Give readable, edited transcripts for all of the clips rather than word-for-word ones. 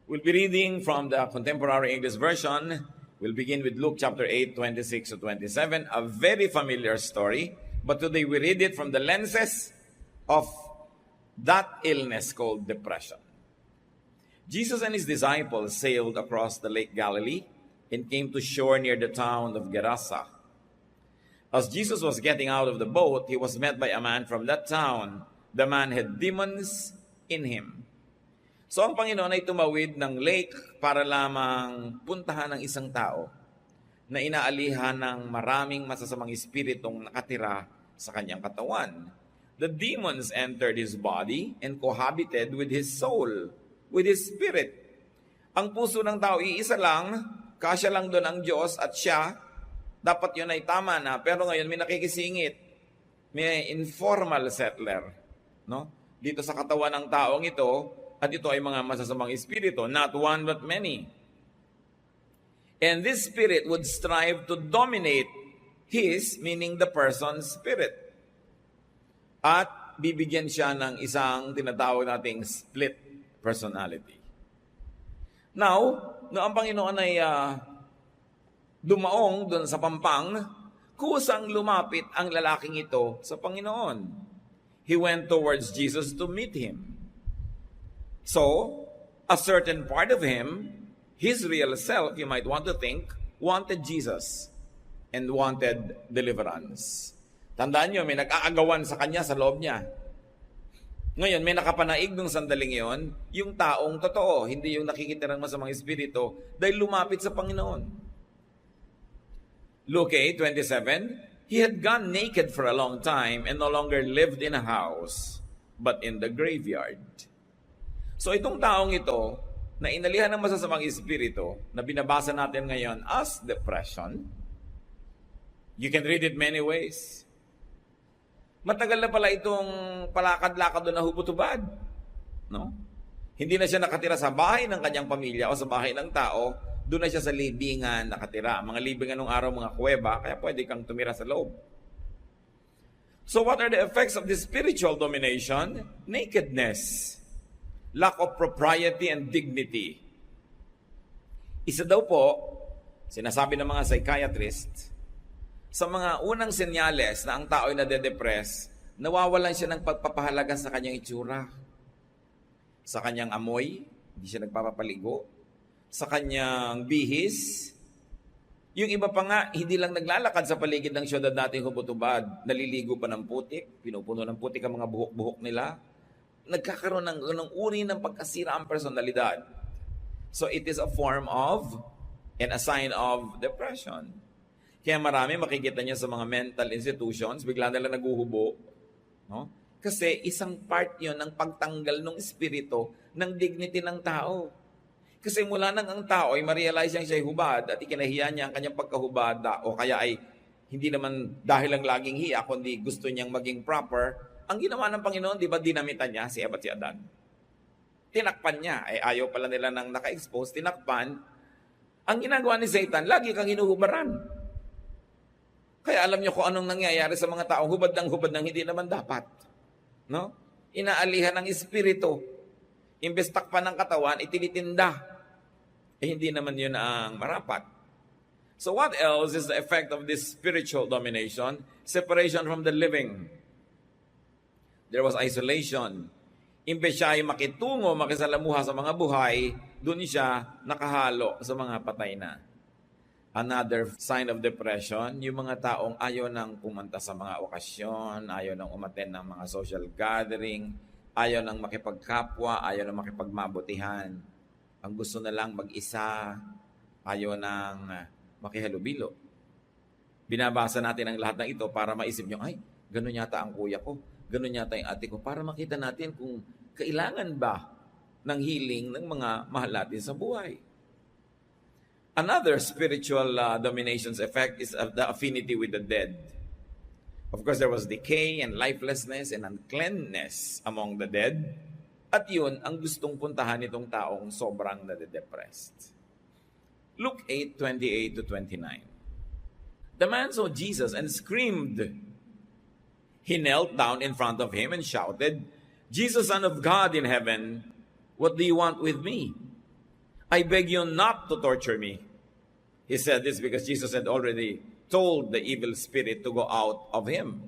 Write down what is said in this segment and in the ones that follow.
We'll be reading from the Contemporary English Version. We'll begin with Luke chapter 8, 26 to 27, a very familiar story. But today we read it from the lenses of that illness called depression. Jesus and his disciples sailed across the Lake Galilee and came to shore near the town of Gerasa. As Jesus was getting out of the boat, he was met by a man from that town. The man had demons in him. So ang Panginoon ay tumawid ng lake para lamang puntahan ng isang tao na inaalihan ng maraming masasamang espiritong nakatira sa kanyang katawan. The demons entered his body and cohabited with his soul, with his spirit. Ang puso ng tao iisa lang, kasya lang doon ang Diyos at siya, dapat yun ay tama na, pero ngayon may nakikisingit, may informal settler, no? Dito sa katawan ng taong ito, at ito ay mga masasamang espiritu, not one but many. And this spirit would strive to dominate his, meaning the person's spirit. At bibigyan siya ng isang tinatawag nating split personality. Now, no ang Panginoon ay dumaong doon sa pampang, kusang lumapit ang lalaking ito sa Panginoon. He went towards Jesus to meet him. So, a certain part of him, his real self, you might want to think, wanted Jesus and wanted deliverance. Tandaan nyo, may nag-aagawan sa kanya sa loob niya. Ngayon, may nakapanaig nung sandaling yon, yung taong totoo, hindi yung nakikitirang masamang espiritu, dahil lumapit sa Panginoon. Luke 8:27, he had gone naked for a long time and no longer lived in a house, but in the graveyard. So itong taong ito, na inalihan ng masasamang espiritu, na binabasa natin ngayon as depression, you can read it many ways. Matagal na pala itong palakad-lakad doon na hubot-hubad. No? Hindi na siya nakatira sa bahay ng kanyang pamilya o sa bahay ng tao, doon na siya sa libingan nakatira. Mga libingan nung araw, mga kuweba, kaya pwede kang tumira sa loob. So what are the effects of this spiritual domination? Nakedness. Lack of propriety and dignity. Isa daw po, sinasabi ng mga psychiatrist, sa mga unang senyales na ang tao ay nade-depress, nawawalan siya ng pagpapahalaga sa kanyang itsura, sa kanyang amoy, hindi siya nagpapapaligo, sa kanyang bihis. Yung iba pa nga, hindi lang naglalakad sa paligid ng syudad nating hubot-hubad, naliligo pa ng putik, pinupuno ng putik ang mga buhok-buhok nila, nagkakaroon ng uri ng pagkasira ang personalidad. So it is a form of and a sign of depression. Kaya marami makikita niya sa mga mental institutions, bigla nila naguhubo. No? Kasi isang part yon ng pagtanggal ng espiritu ng dignity ng tao. Kasi mula nang ang tao ay ma-realize siya'y hubad at ikinahiya niya ang kanyang pagkahubad o kaya ay hindi naman dahil lang laging hiya, kundi gusto niyang maging proper. Ang ginawa ng Panginoon, di ba dinamitan niya si Eva at si Adan? Tinakpan niya. Ay ayaw pala nila nang naka-expose, tinakpan. Ang ginagawa ni Satan, lagi kang hinuhubaran. Kaya alam niyo kung anong nangyayari sa mga taong hubad ng hindi naman dapat. No? Inaalihan ng espiritu. Imbes takpan ng katawan, itinitinda. Hindi naman yun ang marapat. So what else is the effect of this spiritual domination? Separation from the living. There was isolation. Imbes siya ay makitungo, makisalamuha sa mga buhay, doon siya nakahalo sa mga patay na. Another sign of depression, yung mga taong ayaw nang pumunta sa mga okasyon, ayaw nang umattend ng mga social gathering, ayaw nang makipagkapwa, ayaw nang makipagmabutihan. Ang gusto na lang mag-isa, ayaw nang makihalubilo. Binabasa natin ang lahat ng ito para maisip nyo, ay, ganun yata ang kuya ko. Ganun yata yung ate ko, para makita natin kung kailangan ba ng healing ng mga mahal natin sa buhay. Another spiritual domination's effect is the affinity with the dead. Of course, there was decay and lifelessness and uncleanness among the dead. At yun ang gustong puntahan nitong taong sobrang nade-depressed. Luke 8:28 to 29. The man saw Jesus and screamed. He knelt down in front of him and shouted, Jesus, Son of God in heaven, what do you want with me? I beg you not to torture me. He said this because Jesus had already told the evil spirit to go out of him.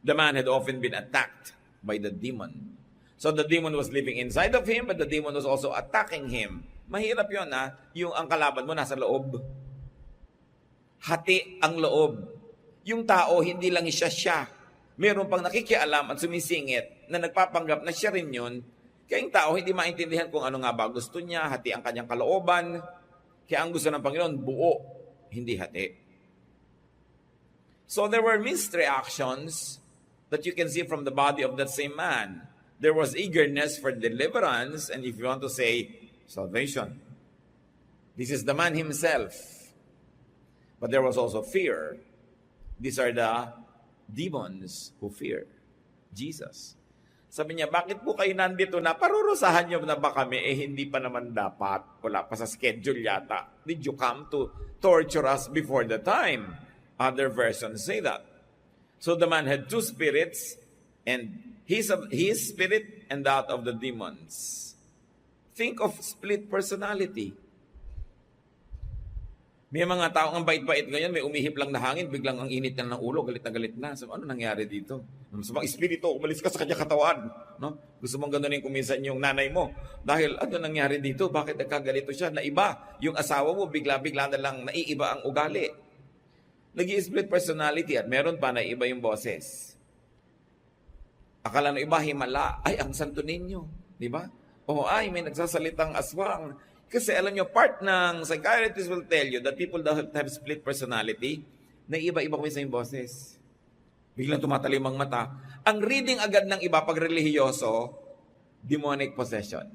The man had often been attacked by the demon. So the demon was living inside of him, but the demon was also attacking him. Mahirap yun, yung ang kalaban mo nasa loob. Hati ang loob. Yung tao, hindi lang siya. Meron pang nakikialam at sumisingit na nagpapanggap na siya rin yun. Kaya yung tao, hindi maintindihan kung ano nga ba gusto niya, hati ang kanyang kalooban. Kaya ang gusto ng Panginoon, buo, hindi hati. So there were mixed reactions that you can see from the body of that same man. There was eagerness for deliverance, and if you want to say, salvation. This is the man himself. But there was also fear. These are the demons who fear Jesus. Sabi niya, bakit po kayo nandito na? Parurusahan niyo na ba kami? Hindi pa naman dapat. Wala pa sa schedule yata. Did you come to torture us before the time? Other versions say that. So the man had two spirits, and his spirit and that of the demons. Think of split personality. May mga tao ang bait-bait ngayon, may umihip lang na hangin, biglang ang init na ng ulo, galit na galit na. So, ano nangyari dito? Sa mga espiritu, umalis ka sa kanya katawan. No? Gusto mong ganunin kuminsan yung nanay mo. Dahil ano nangyari dito? Bakit nagkagalito siya? Naiba. Yung asawa mo, bigla-bigla na lang naiiba ang ugali. Nag-i-split personality at meron pa naiiba yung boses. Akala ng iba, himala. Ay, ang santo ninyo. Di ba? O ay, may nagsasalitang aswang. Kasi alam nyo, part ng psychiatrists will tell you that people that have split personality, na iba-iba kami sa yung boses. Biglang tumatalim ang mata. Ang reading agad ng iba pag relihiyoso, demonic possession.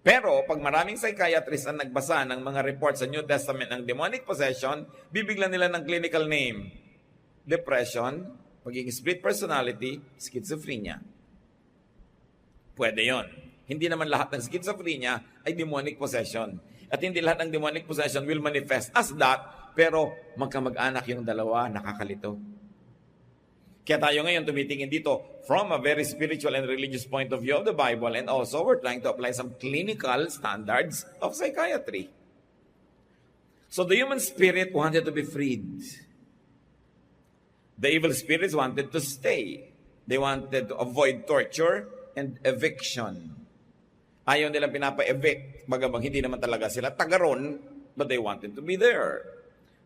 Pero pag maraming psychiatrists ang nagbasa ng mga reports sa New Testament ng demonic possession, bibiglan nila ng clinical name. Depression, pagiging split personality, schizophrenia. Pwede yon. Hindi naman lahat ng schizophrenia ay demonic possession. At hindi lahat ng demonic possession will manifest as that, pero magkamag-anak yung dalawa, nakakalito. Kaya tayo ngayon tumitingin dito from a very spiritual and religious point of view of the Bible, and also we're trying to apply some clinical standards of psychiatry. So the human spirit wanted to be freed. The evil spirits wanted to stay. They wanted to avoid torture and eviction. Ayaw nilang pinapa-evict, magamang hindi naman talaga sila tagaron, but they wanted to be there.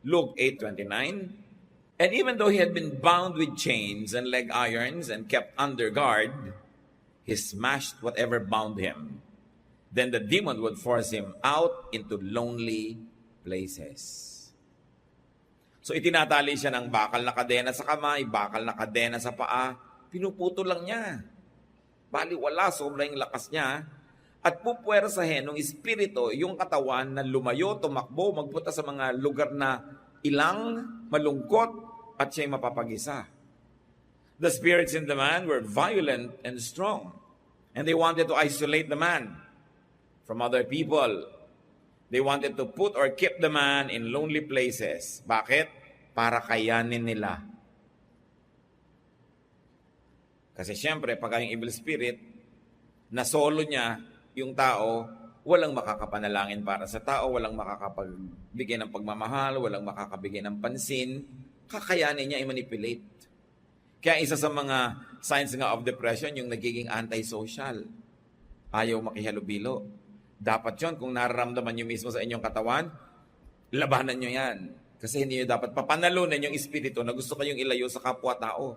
Luke 8:29. And even though he had been bound with chains and leg irons and kept under guard, he smashed whatever bound him. Then the demon would force him out into lonely places. So itinatali siya ng bakal na kadena sa kamay, bakal na kadena sa paa, pinuputo lang niya. Baliwala, sobrang lakas niya. At pupwersahin ng espiritu yung katawan na lumayo, tumakbo, magpunta sa mga lugar na ilang, malungkot, at siya'y mapapag-isa. The spirits in the man were violent and strong, and they wanted to isolate the man from other people. They wanted to put or keep the man in lonely places. Bakit? Para kayanin nila. Kasi siyempre, pag yung evil spirit, na solo niya, yung tao, walang makakapanalangin para sa tao, walang makakapagbigay ng pagmamahal, walang makakabigay ng pansin, kakayanin niya i-manipulate. Kaya isa sa mga signs nga of depression, yung nagiging antisocial. Ayaw makihalubilo. Dapat yon kung nararamdaman nyo mismo sa inyong katawan, labanan nyo yan. Kasi hindi nyo dapat papanalunan yung espiritu na gusto kayong ilayo sa kapwa-tao.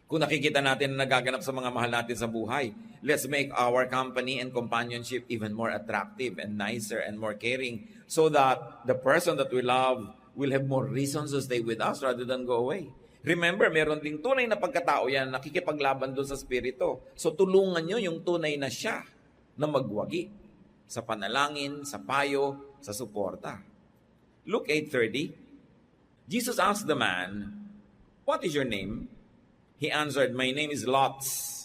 Kung nakikita natin na nagaganap sa mga mahal natin sa buhay, let's make our company and companionship even more attractive and nicer and more caring so that the person that we love will have more reasons to stay with us rather than go away. Remember, meron ding tunay na pagkatao yan, nakikipaglaban doon sa spirito. So tulungan nyo yung tunay na siya na magwagi sa panalangin, sa payo, sa suporta. Luke 8:30, Jesus asked the man, "What is your name?" He answered, "My name is Lots."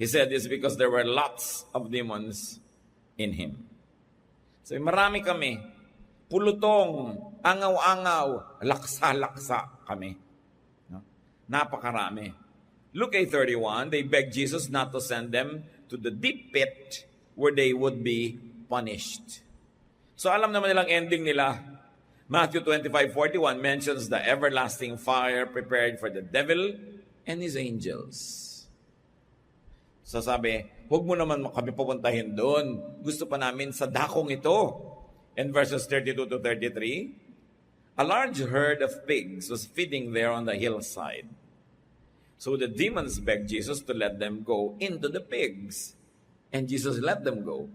He said this because there were lots of demons in him. So marami kami. Pulutong, angaw-angaw, laksa-laksa kami. No? Napakarami. Luke 8:31, they begged Jesus not to send them to the deep pit where they would be punished. So alam naman nilang ending nila. Matthew 25:41 mentions the everlasting fire prepared for the devil and his angels. So sabi, huwag mo naman kami pupuntahin doon. Gusto pa namin sa dakong ito. In verses 32 to 33, a large herd of pigs was feeding there on the hillside. So the demons begged Jesus to let them go into the pigs. And Jesus let them go.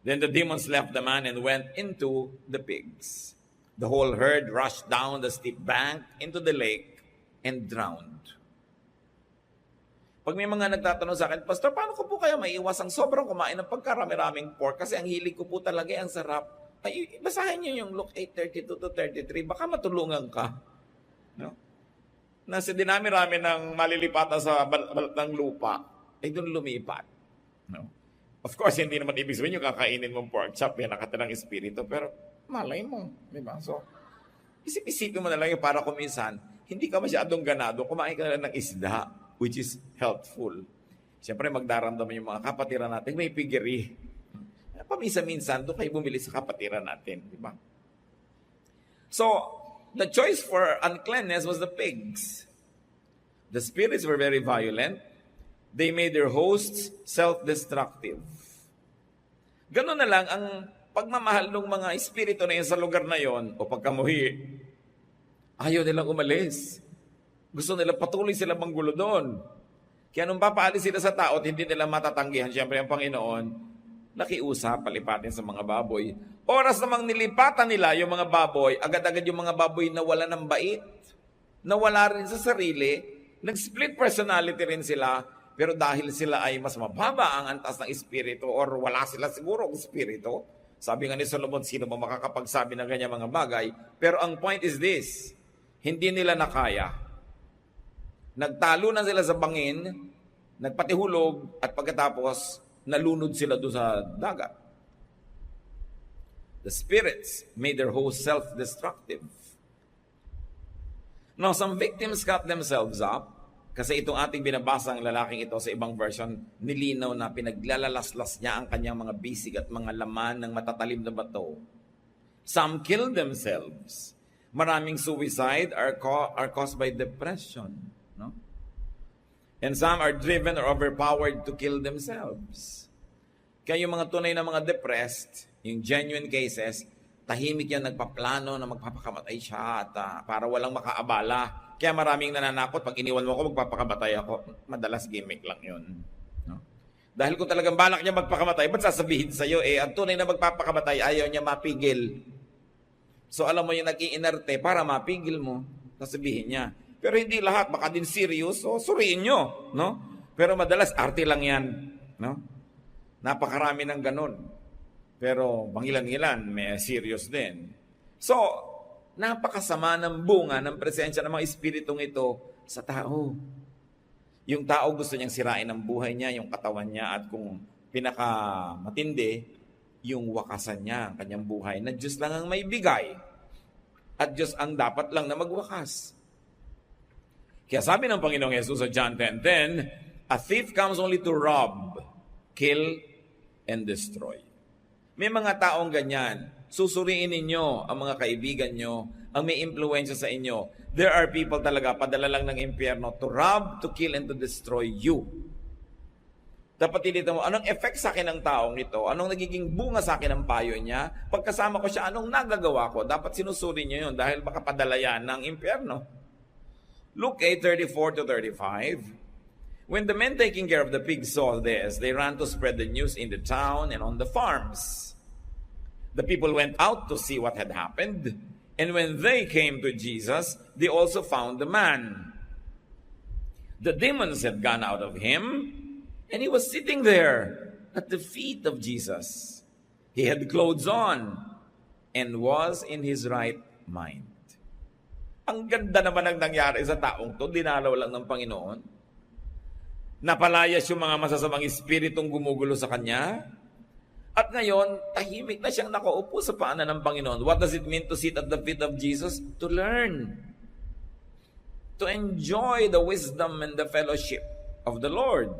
Then the demons left the man and went into the pigs. The whole herd rushed down the steep bank into the lake and drowned. Pag may mga nagtatanong sa akin, Pastor, paano ko po kaya maiwas ang sobrang kumain ng pagkarami-raming pork? Kasi ang hilig ko po talaga, ang sarap. Ay, basahin niyo yung Luke 8:32 to 33. Baka matulungan ka. No? Nasa dinami-rami ng malilipatan sa balat ng lupa, ay doon lumipat. No? Of course, hindi naman ibig sabihin yung kakainin mong pork chop, yan nakatirang espiritu, pero malay mo, di ba? So, isip-isipin mo na lang yung para kuminsan, hindi ka masyadong ganado, kumain ka na lang ng isda, which is healthful. Siyempre, magdaramdaman yung mga kapatiran natin, may piggery. Paminsan-minsan, doon kayo bumili sa kapatiran natin, di ba? So, the choice for uncleanness was the pigs. The spirits were very violent. They made their hosts self-destructive. Ganun na lang ang pagmamahal ng mga espiritu na yun sa lugar na yon o pagkamuhi. Ayaw nilang umalis. Gusto nila patuloy sila manggulo doon. Kaya nung papaalis sila sa tao at hindi nila matatanggihan, siyempre ang Panginoon, nakiusap, palipatin sa mga baboy. Oras namang nilipatan nila yung mga baboy, agad-agad yung mga baboy nawala ng bait, nawala rin sa sarili, nag-split personality rin sila, pero dahil sila ay mas mababa ang antas ng espiritu or wala sila siguro ang espiritu, sabi nga ni Solomon, sino ba makakapagsabi ng ganyan mga bagay? Pero ang point is this, hindi nila nakaya. Nagtalo na sila sa bangin, nagpatihulog, at pagkatapos, nalunod sila doon sa dagat. The spirits made their host self-destructive. Now, some victims cut themselves up, kasi itong ating binabasang lalaking ito sa ibang version, nilinaw na pinaglalalaslas niya ang kanyang mga bisig at mga laman ng matatalim na bato. Some killed themselves. Maraming suicide are caused by depression. No? And some are driven or overpowered to kill themselves. Kaya yung mga tunay na mga depressed, yung genuine cases, tahimik yan nagpaplano na magpapakamatay siya at para walang makaabala. Kaya maraming nananakot, pag iniwan mo ako, magpapakamatay ako. Madalas gimmick lang yun. No? Dahil kung talagang balak niya magpakamatay, ba't sasabihin sa'yo, ang tunay na magpapakamatay, ayaw niya mapigil. So alam mo yung nag-iinerte para mapigil mo, sasabihin niya. Pero hindi lahat, baka din serious, so suriin nyo. No? Pero madalas, arte lang yan. No? Napakarami ng ganun. Pero mangilan-ngilan, may serious din. So, napakasama ng bunga ng presensya ng mga espiritong ito sa tao. Yung tao gusto niyang sirain ang buhay niya, yung katawan niya, at kung pinakamatindi, yung wakasan niya, ang kanyang buhay, na Diyos lang ang may bigay. At Diyos ang dapat lang na magwakas. Kaya sabi ng Panginoong Yesus sa John 10:10, a thief comes only to rob, kill, and destroy. May mga taong ganyan. Susuriin ninyo ang mga kaibigan nyo, ang may impluensya sa inyo. There are people talaga, padala lang ng impyerno to rob, to kill, and to destroy you. Dapat tinita mo, anong effect sa akin ng taong ito? Anong nagiging bunga sa akin ng payo niya? Pagkasama ko siya, anong nagagawa ko? Dapat sinusuri niyo yun dahil baka padala yan ng impyerno. Luke 8:34 to 35. When the men taking care of the pigs saw this, they ran to spread the news in the town and on the farms. The people went out to see what had happened, and when they came to Jesus, they also found the man. The demons had gone out of him, and he was sitting there at the feet of Jesus. He had clothes on and was in his right mind. Ang ganda naman ang nangyari sa taong to, dinalaw lang ng Panginoon. Napalayas yung mga masasamang espiritong gumugulo sa kanya. At ngayon, tahimik na siyang nakaupo sa paanan ng Panginoon. What does it mean to sit at the feet of Jesus? To learn. To enjoy the wisdom and the fellowship of the Lord.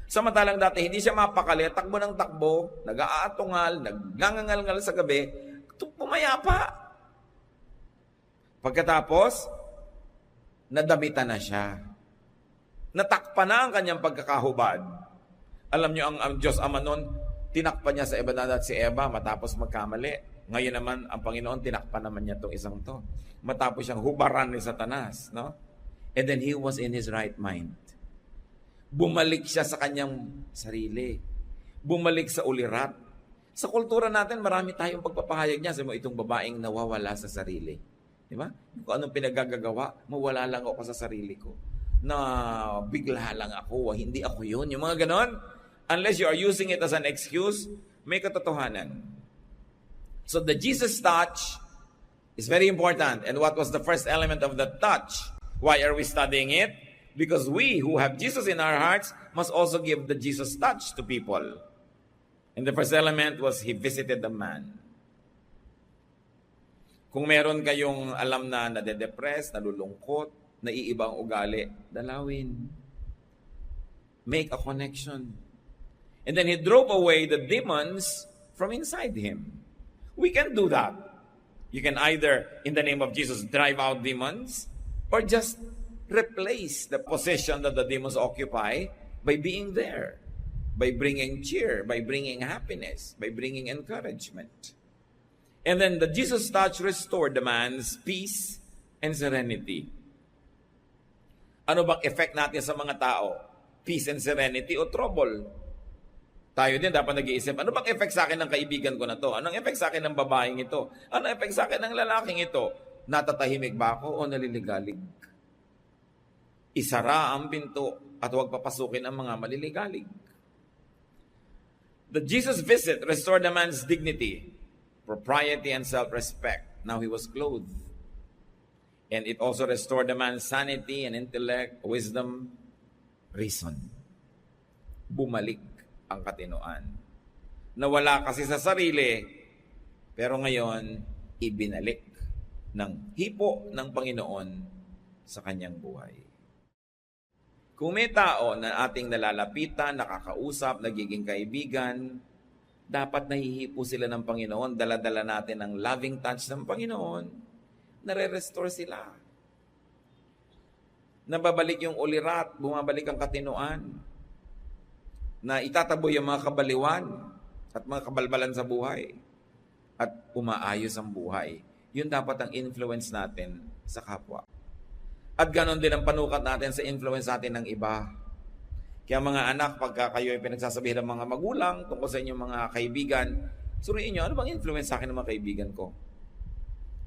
Samantalang dati, hindi siya mapakali, takbo ng takbo, nag-aatungal, nagngangangal sa gabi, pumayapa. Pagkatapos, nadamitan na siya. Natakpan na ang kanyang pagkakahubad. Alam niyo, ang Diyos Ama noon, tinakpan niya sa Eva at si Eva matapos magkamali. Ngayon naman, ang Panginoon, tinakpan naman niya itong isang to. Matapos siyang hubaran ni Satanas. No? And then he was in his right mind. Bumalik siya sa kanyang sarili. Bumalik sa ulirat. Sa kultura natin, marami tayong pagpapahayag niya. Sabi mo, itong babaeng nawawala sa sarili. Di ba? Kung anong pinagagagawa, mawala lang ako sa sarili ko. Na bigla lang ako, hindi ako yun. Yung mga ganon. Unless you are using it as an excuse, may katotohanan. So the Jesus touch is very important. And what was the first element of the touch? Why are we studying it? Because we who have Jesus in our hearts must also give the Jesus touch to people. And the first element was he visited the man. Kung meron kayong alam na nade-depress, nalulungkot, naiibang ugali, dalawin. Make a connection. And then he drove away the demons from inside him. We can do that. You can either, in the name of Jesus, drive out demons, or just replace the position that the demons occupy by being there, by bringing cheer, by bringing happiness, by bringing encouragement. And then the Jesus touch restored the man's peace and serenity. Ano bang effect natin sa mga tao? Peace and serenity o trouble? Tayo din dapat nag-iisip, ano bang effect sa akin ng kaibigan ko na to? Anong effect sa akin ng babaeng ito? Anong effect sa akin ng lalaking ito? Natatahimik ba ako o naliligalig? Isara ang pinto at huwag papasukin ang mga maliligalig. The Jesus visit restored the man's dignity, propriety, and self-respect. Now he was clothed. And it also restored the man's sanity and intellect, wisdom, reason. Bumalik ang katinoan. Nawala kasi sa sarili, pero ngayon, ibinalik ng hipo ng Panginoon sa kanyang buhay. Kung may tao na ating nalalapitan, nakakausap, nagiging kaibigan, dapat nahihipo sila ng Panginoon, dala-dala natin ang loving touch ng Panginoon, nare-restore sila. Nababalik yung ulirat, bumabalik ang katinoan, na itataboy ang mga kabaliwan at mga kabalbalan sa buhay at umaayos ang buhay. Yun dapat ang influence natin sa kapwa. At ganon din ang panukat natin sa influence natin ng iba. Kaya mga anak, pagka kayo ay pinagsasabihin ng mga magulang tungkol sa inyong mga kaibigan, suriin nyo, ano bang influence sa akin ng mga kaibigan ko?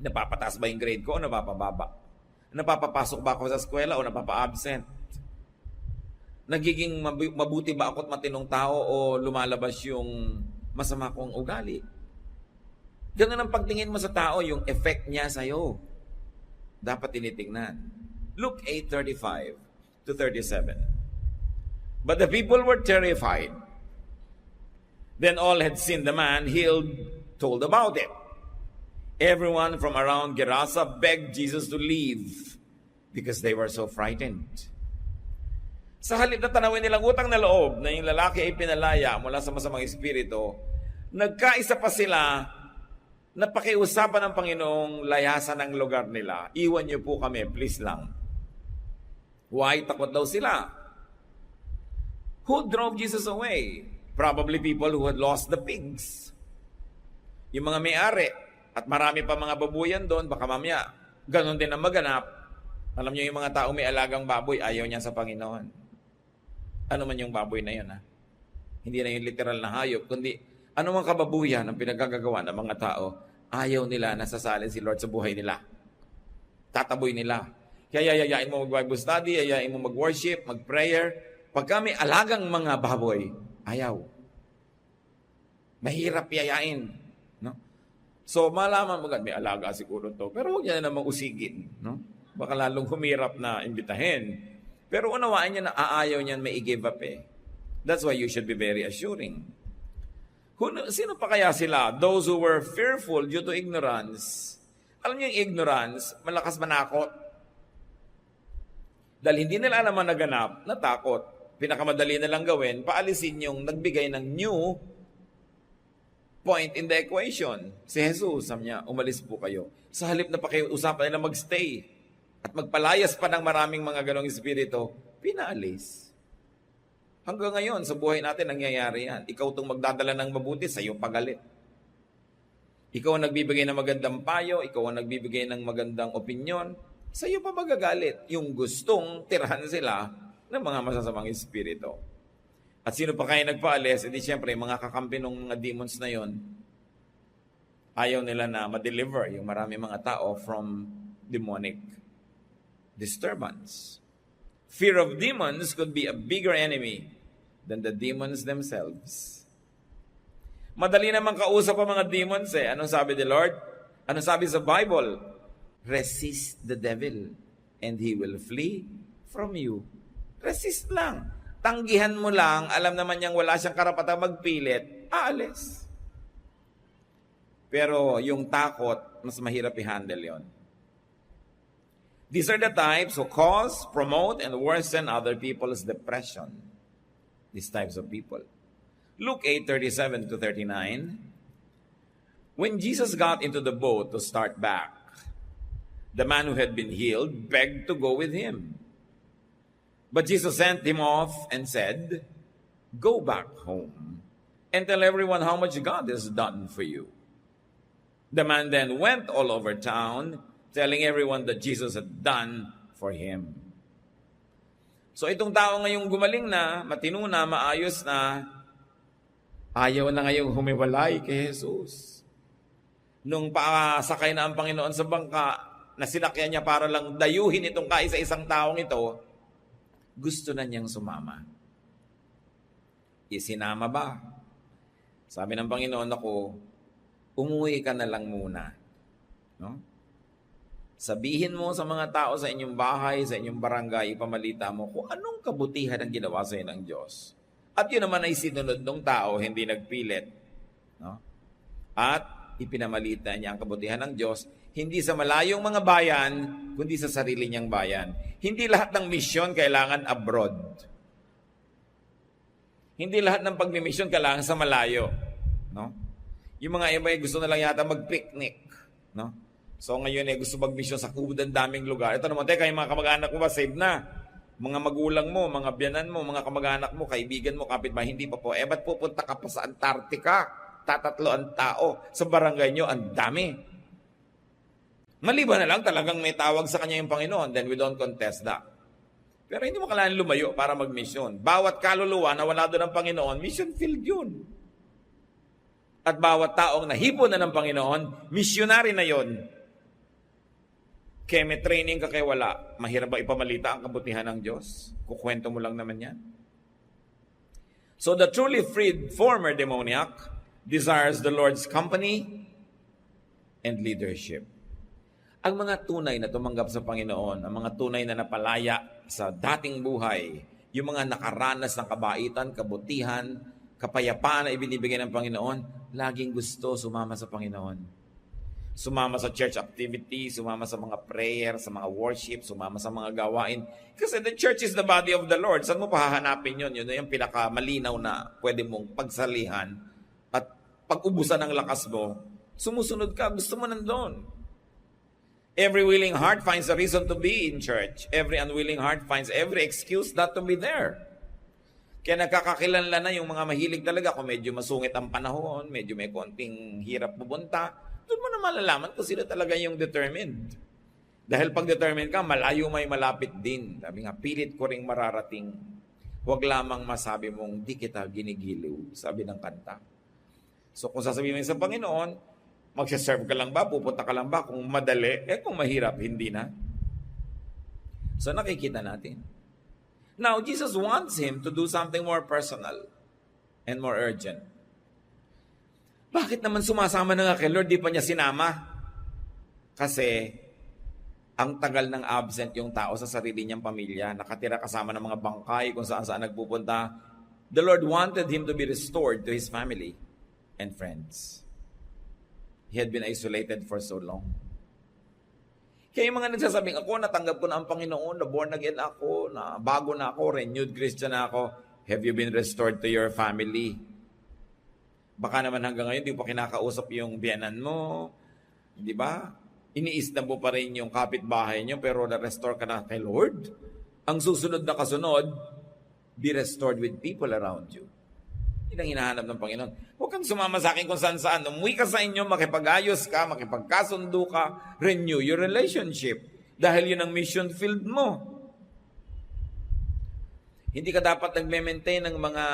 Napapataas ba yung grade ko o napapababa? Napapapasok ba ako sa eskwela o napapa-absent? Nagiging mabuti ba ako at matinong tao o lumalabas yung masama kong ugali? Ganun ang pagtingin mo sa tao, yung effect niya sa'yo. Dapat tinitingnan. Luke 8:35 to 37. But the people were terrified. Then all had seen the man healed, told about it. Everyone from around Gerasa begged Jesus to leave because they were so frightened. Sa halip na tanawin nilang utang na loob na yung lalaki ay pinalaya mula sa masamang espiritu, nagkaisa pa sila na pakiusapan ng Panginoong layasan ang lugar nila. Iwan niyo po kami, please lang. Why? Takot daw sila. Who drove Jesus away? Probably people who had lost the pigs. Yung mga may-ari at marami pa mga babuyan doon, baka mamaya, ganon din ang maganap. Alam niyo yung mga tao may alagang baboy, ayaw niya sa Panginoon. Ano man yung baboy na yun, ha? Hindi na yung literal na hayop, kundi ano mang kababuyan ang pinagagagawa ng mga tao, ayaw nila nasasalin si Lord sa buhay nila. Tataboy nila. Kaya yayain mo mag-Bible study, yayain mo mag-worship, mag-prayer. Pagka may alagang mga baboy, ayaw. Mahirap yayain. No? So, malaman mo, may alaga siguro to. Pero huwag niya na namang usigin. No? Baka lalong humirap na imbitahin. Pero unawaan niya na aayaw niyan may i-give up eh. That's why you should be very assuring. Sino pa kaya sila? Those who were fearful due to ignorance. Alam niyo yung ignorance, malakas manakot. Dahil hindi nila alam ang naganap, natakot. pinakamadali na lang gawin, paalisin yung nagbigay ng new point in the equation. Si Jesus, sabi niya, umalis po kayo. Sa halip na pakiusapan nila magstay at magpalayas pa ng maraming mga ganong espiritu, pinaalis. Hanggang ngayon, sa buhay natin, nangyayari yan. Ikaw itong magdadala ng mabuti, sa'yo pagalit. Ikaw ang nagbibigay ng magandang payo, ikaw ang nagbibigay ng magandang opinyon, sa'yo pa magagalit. Yung gustong tirahan sila ng mga masasamang espiritu. At sino pa kaya nagpaalis? Edi siyempre, mga kakampi ng mga demons na yon, ayaw nila na ma-deliver yung marami mga tao from demonic disturbance. Fear of demons could be a bigger enemy than the demons themselves. Madali naman kausap ang mga demons eh. Anong sabi ni Lord? Anong sabi sa Bible? Resist the devil and he will flee from you. Resist lang. Tanggihan mo lang, alam naman niyang wala siyang karapatang magpilit, aalis. Pero yung takot, mas mahirap i-handle yon. These are the types who cause, promote, and worsen other people's depression. These types of people. Luke 8:37 to 39. When Jesus got into the boat to start back, the man who had been healed begged to go with him. But Jesus sent him off and said, "Go back home and tell everyone how much God has done for you." The man then went all over town, telling everyone that Jesus had done for him. So itong tao ngayong gumaling na, matino na, maayos na, ayaw na ngayong humiwalay kay Jesus. Nung pasakay na ang Panginoon sa bangka, na sinakyan niya para lang dayuhin itong kaisa-isang taong ito, gusto na niyang sumama. Isinama ba? Sabi ng Panginoon, ako, umuwi ka na lang muna. No? Sabihin mo sa mga tao sa inyong bahay, sa inyong barangay, ipamalita mo kung anong kabutihan ang ginawa sa ng Diyos. At yun naman ay sinunod ng tao, hindi nagpilit. No? At ipinamalita niya ang kabutihan ng Diyos, hindi sa malayong mga bayan, kundi sa sarili niyang bayan. Hindi lahat ng misyon kailangan abroad. Hindi lahat ng pagmimisyon kailangan sa malayo. No? Yung mga iba gusto na lang yata mag-picnic. No? So ngayon gusto mag-mission sa kubudang daming lugar. Ito naman, teka, yung mga kamag-anak mo ba, save na? Mga magulang mo, mga biyanan mo, mga kamag-anak mo, kaibigan mo, kapitbahay, hindi pa po. Ba't pupunta ka pa sa Antarctica? Tatatlo ang tao. Sa barangay nyo, ang dami. Maliban na lang talagang may tawag sa kanya yung Panginoon, then we don't contest that. Pero hindi mo kailangan lumayo para mag-mission. Bawat kaluluwa na wala doon ng Panginoon, mission field yun. At bawat taong nahipon na ng Panginoon, missionary na yon. Kaya may training ka kaya wala, mahirap ba ipamalita ang kabutihan ng Diyos? Kukwento mo lang naman yan. So the truly freed former demoniac desires the Lord's company and leadership. Ang mga tunay na tumanggap sa Panginoon, ang mga tunay na napalaya sa dating buhay, yung mga nakaranas ng kabaitan, kabutihan, kapayapaan na ibinibigay ng Panginoon, laging gusto sumama sa Panginoon. Sumama sa church activity, sumama sa mga prayer, sa mga worship, sumama sa mga gawain. Kasi the church is the body of the Lord. Saan mo pahahanapin yun? Yun yung pinakamalinaw na pwede mong pagsalihan at pag-ubusan ng lakas mo, sumusunod ka, gusto mo nandun. Every willing heart finds a reason to be in church. Every unwilling heart finds every excuse not to be there. Kaya nakakakilanlan na yung mga mahilig talaga kung medyo masungit ang panahon, medyo may konting hirap pupunta, doon mo na malalaman kung sila talaga yung determined. Dahil pag determined ka, malayo may malapit din. Sabi nga, pilit ko ring mararating. Huwag lamang masabi mong, di kita ginigiliw, sabi ng kanta. So kung sasabihin mo sa Panginoon, magsaserve ka lang ba, pupunta ka lang ba, kung madali, kung mahirap, hindi na. So nakikita natin. Now, Jesus wants him to do something more personal and more urgent. Bakit naman sumasama na nga kay Lord, di pa niya sinama? Kasi ang tagal ng absent yung tao sa sarili niyang pamilya, nakatira kasama ng mga bangkay kung saan-saan nagpupunta. The Lord wanted him to be restored to his family and friends. He had been isolated for so long. Kaya yung mga nagsasabing, ako, natanggap ko na ang Panginoon, na born again ako, na bago na ako, renewed Christian na ako. Have you been restored to your family? Baka naman hanggang ngayon, di pa kinakausap yung biyanan mo, di ba? Iniisda mo pa rin yung kapitbahay nyo, pero na-restore ka na kay Lord. Ang susunod na kasunod, be restored with people around you. Yun ang hinahanap ng Panginoon. Huwag kang sumama sa akin kung saan-saan. Umuwi ka sa inyo, makipag-ayos ka, makipagkasundo ka, renew your relationship. Dahil yun ang mission field mo. Hindi ka dapat nagme-maintain ng mga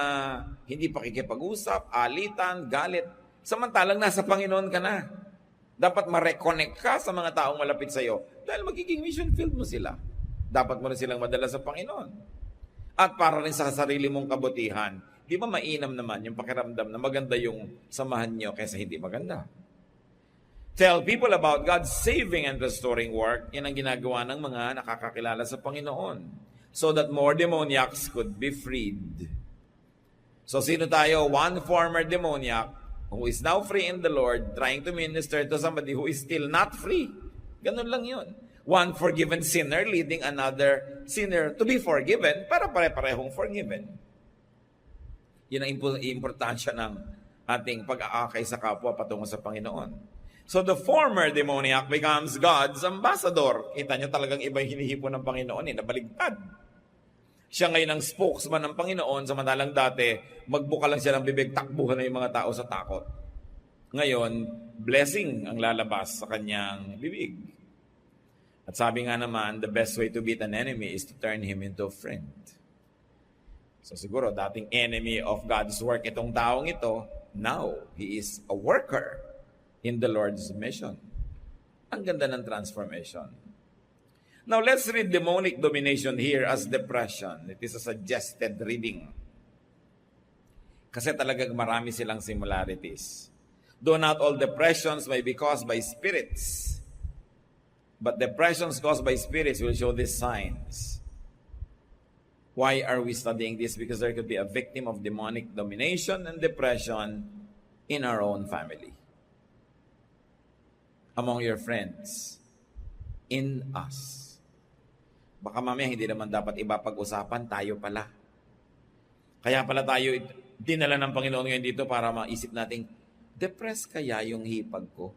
hindi pakikipag-usap, alitan, galit. Samantalang nasa Panginoon ka na. Dapat ma-reconnect ka sa mga taong malapit sa iyo. Dahil magiging mission field mo sila. Dapat mo rin silang madala sa Panginoon. At para rin sa sarili mong kabutihan. Di ba mainam naman yung pakiramdam na maganda yung samahan nyo kaysa hindi maganda? Tell people about God's saving and restoring work. Yan ang ginagawa ng mga nakakakilala sa Panginoon. So that more demoniacs could be freed. So sino tayo? One former demoniac who is now free in the Lord, trying to minister to somebody who is still not free. Ganun lang yun. One forgiven sinner leading another sinner to be forgiven para pare-parehong forgiven. Yun ang importansya ng ating pag-aakay sa kapwa patungo sa Panginoon. So the former demoniac becomes God's ambassador. Kita nyo talagang iba yung hinihipon ng Panginoon, nabaligtad. Siya ngayon ang spokesman ng Panginoon, samantalang dati, magbuka lang siya ng bibig, takbuhan na yung mga tao sa takot. Ngayon, blessing ang lalabas sa kanyang bibig. At sabi nga naman, the best way to beat an enemy is to turn him into a friend. So siguro, dating enemy of God's work itong taong ito, now, he is a worker in the Lord's mission. Ang ganda ng transformation. Now, let's read demonic domination here as depression. It is a suggested reading. Kasi talagang marami silang similarities. Though not all depressions may be caused by spirits, but depressions caused by spirits will show these signs. Why are we studying this? Because there could be a victim of demonic domination and depression in our own family, among your friends, in us. Baka mamaya hindi naman dapat iba pag-usapan, tayo pala. Kaya pala tayo dinala ng Panginoon ngayon dito para maisip natin, depressed kaya yung hipag ko?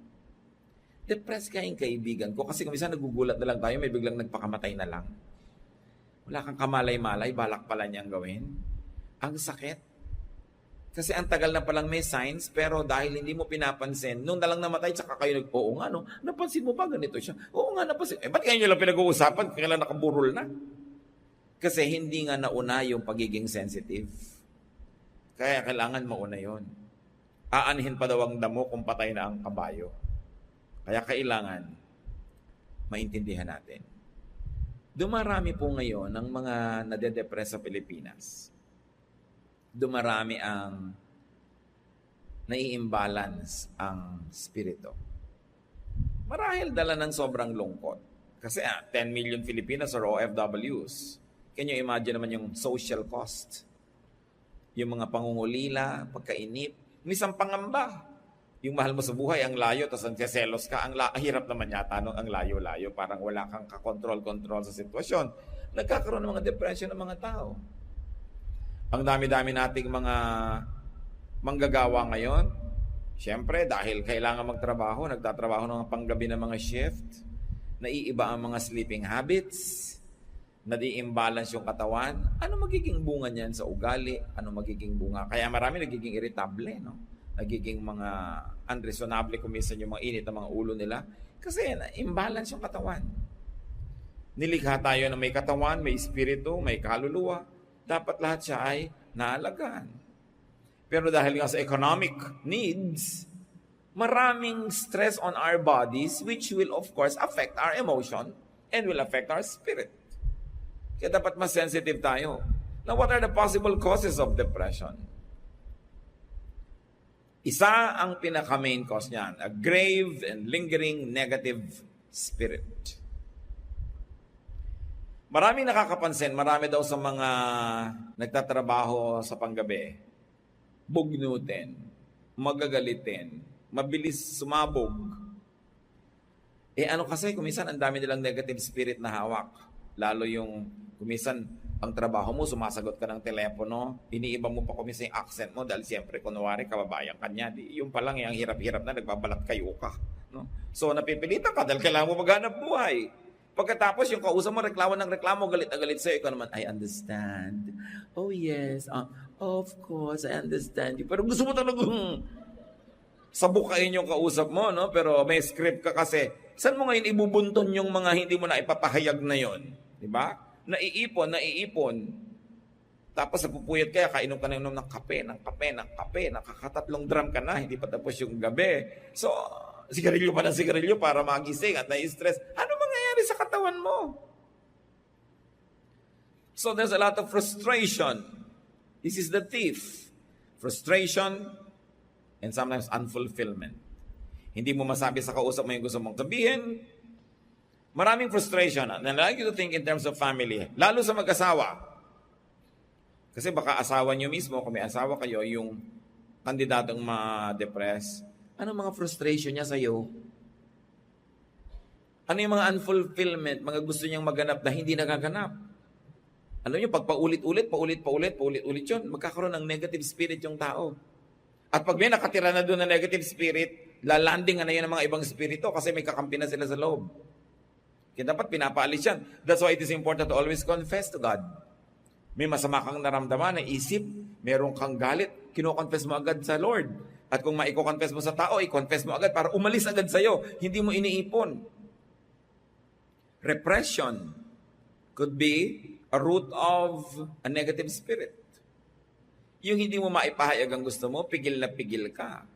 Depressed kaya yung kaibigan ko? Kasi kung minsan nagugulat na lang tayo, may biglang nagpakamatay na lang. Wala kang kamalay-malay, balak pala niyang gawin. Ang sakit. Kasi ang tagal na palang may signs, pero dahil hindi mo pinapansin, nung nalang namatay, tsaka kayo oo nga, no? Napansin mo ba ganito siya? Oo nga, napansin. Ba't kayo nyo lang pinag-uusapan? Kailan nakaburol na? Kasi hindi nga nauna yung pagiging sensitive. Kaya kailangan mauna yon. Aanhin pa daw ang damo kung patay na ang kabayo. Kaya kailangan maintindihan natin. Dumarami po ngayon ang mga nade-depress sa Pilipinas. Dumarami ang nai-imbalance ang spirito. Marahil dala ng sobrang lungkot. Kasi 10 million Filipinos are OFWs. Can you imagine naman yung social cost? Yung mga pangungulila, pagkainip, minsan pangamba. Yung mahal mo sa buhay, ang layo, tapos ang selos ka, hirap naman yata ang layo-layo, parang wala kang kakontrol-kontrol sa sitwasyon. Nagkakaroon ng mga depression ng mga tao. Ang dami-dami nating mga manggagawa ngayon, siyempre dahil kailangan magtrabaho, nagtatrabaho ng panggabi ng mga shift, naiiba ang mga sleeping habits, nadi-imbalance yung katawan. Ano magiging bunga niyan sa ugali? Ano magiging bunga? Kaya marami nagiging irritable, no? Nagiging mga unreasonable kung minsan yung mga init ng mga ulo nila. Kasi imbalance yung katawan. Nilikha tayo na may katawan, may espiritu, may kaluluwa. Dapat lahat siya ay naalagaan. Pero dahil nga sa economic needs, maraming stress on our bodies which will of course affect our emotion and will affect our spirit. Kaya dapat mas sensitive tayo. Now, what are the possible causes of depression? Isa ang pinaka-main cause niyan, a grave and lingering negative spirit. Marami nakakapansin, marami daw sa mga nagtatrabaho sa panggabi, bugnutin, magagalitin, mabilis sumabog. Ano kasi, kuminsan ang dami nilang negative spirit na hawak. Lalo yung, kuminsan, ang trabaho mo, sumasagot ka ng telepono, iniiba mo pa kuminsan yung accent mo dahil siyempre, kunwari, kababayan ka niya. Yung palang yung hirap-hirap na, nagbabalat kayo ka. No? So, napipilitan ka dahil kailangan mo maghanap buhay. Pagkatapos, yung kausap mo, reklamo ng reklamo, galit na galit sa'yo, ikaw naman, I understand. Oh yes, of course, I understand you. Pero gusto mo talagang sabukain yung kausap mo, no? Pero may script ka kasi. Saan mo ngayon ibubunton yung mga hindi mo na ipapahayag na yon? Di ba? Naiipon. Tapos napupuyat kaya, kainom ka na ng kape, nakakatatlong drum ka na, hindi pa tapos yung gabi. So, sigarilyo pa ng sigarilyo para magising at na-stress. Ano mangyayari sa katawan mo? So, there's a lot of frustration. This is the thief. Frustration and sometimes unfulfillment. Hindi mo masabi sa kausap mo yung gusto mong sabihin. Maraming frustration. And I like you to think in terms of family. Lalo sa mag-asawa. Kasi baka asawa nyo mismo, kung may asawa kayo, yung kandidatong ma-depress, ano mga frustration niya sa'yo? Ano yung mga unfulfillment, mga gusto niyang maganap na hindi nagaganap? Alam niyo, pag paulit-ulit yun, magkakaroon ng negative spirit yung tao. At pag may nakatira na doon na negative spirit, lalanding na yun ng mga ibang spirito kasi may kakampi na sila sa loob. Kaya dapat pinapaalis yan. That's why it is important to always confess to God. May masama kang naramdaman na isip, meron kang galit, kino-confess mo agad sa Lord. At kung maiko-confess mo sa tao, i-confess mo agad para umalis agad sa'yo. Hindi mo iniipon. Repression could be a root of a negative spirit. Yung hindi mo maipahayag ang gusto mo, pigil na pigil ka.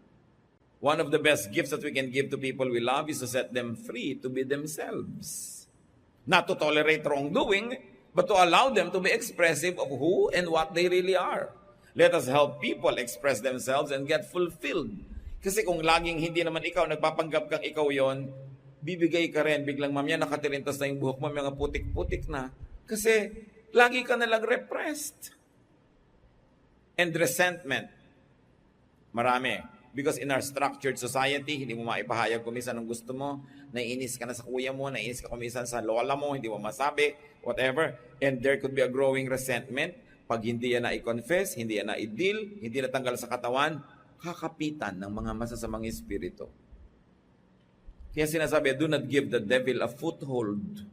One of the best gifts that we can give to people we love is to set them free to be themselves. Not to tolerate wrongdoing, but to allow them to be expressive of who and what they really are. Let us help people express themselves and get fulfilled. Kasi kung laging hindi naman ikaw, nagpapanggap kang ikaw yon, bibigay ka rin, biglang mamaya nakatirintas na yung buhok mo, mga putik-putik na. Kasi lagi ka nalang repressed. And resentment. Marami. Because in our structured society, hindi mo maipahayag kumisan ang gusto mo, naiinis ka na sa kuya mo, naiinis ka kumisan sa lola mo, hindi mo masabi, whatever. And there could be a growing resentment. Pag hindi yan na i-confess, hindi yan na i-deal, hindi natanggal sa katawan, kakapitan ng mga masasamang espiritu. Kaya sinasabi, do not give the devil a foothold.